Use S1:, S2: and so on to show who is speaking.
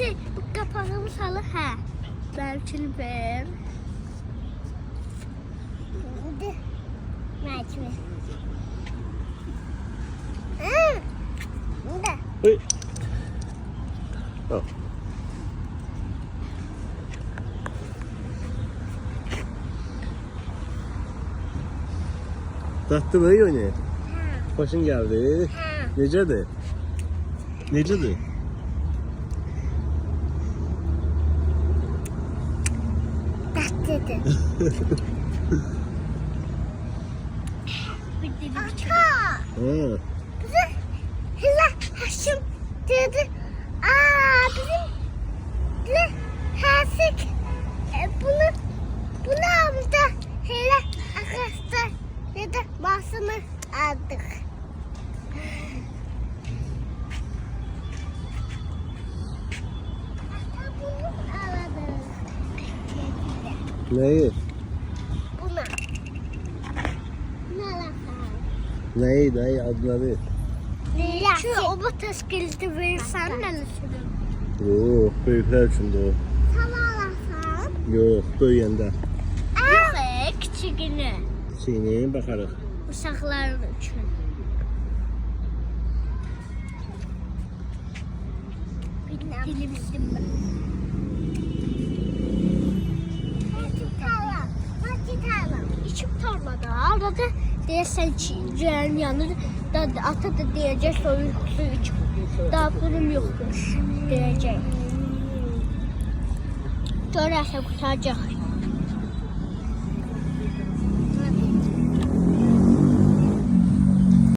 S1: Şey, bu kapağımı salı ha. Belki ben. Belki.
S2: Ui. Ờ. Tatlı böyle oynuyor. Başın geldi. Necədir? Necədir?
S1: Tatlıdır. Ata.
S2: Ha.
S1: Haşım dedi. Bizim hasik bunu aldı. Hele arkadaşlar ya da basını aldık. Bunu aldık.
S2: Neyi?
S1: Buna. Ne alaka?
S2: Neyi? Neyi? Adları?
S1: Şu oba teşkilde verirsen neresin?
S2: Yok, büyükler üçün de o.
S1: Sana alasan.
S2: Yok, böyüyəndə.
S1: Yox, küçüğünü.
S2: Çiğneyin, baxarıq.
S1: Uşaqların üçün. Dilimizdim ben. İçim tarlada. Arada deyəsən ki, cəhənin yanır. Ata da deyəcək soyuq su içib. Daha pulum yoxdur deyəcək. Görərsə qutaracaq.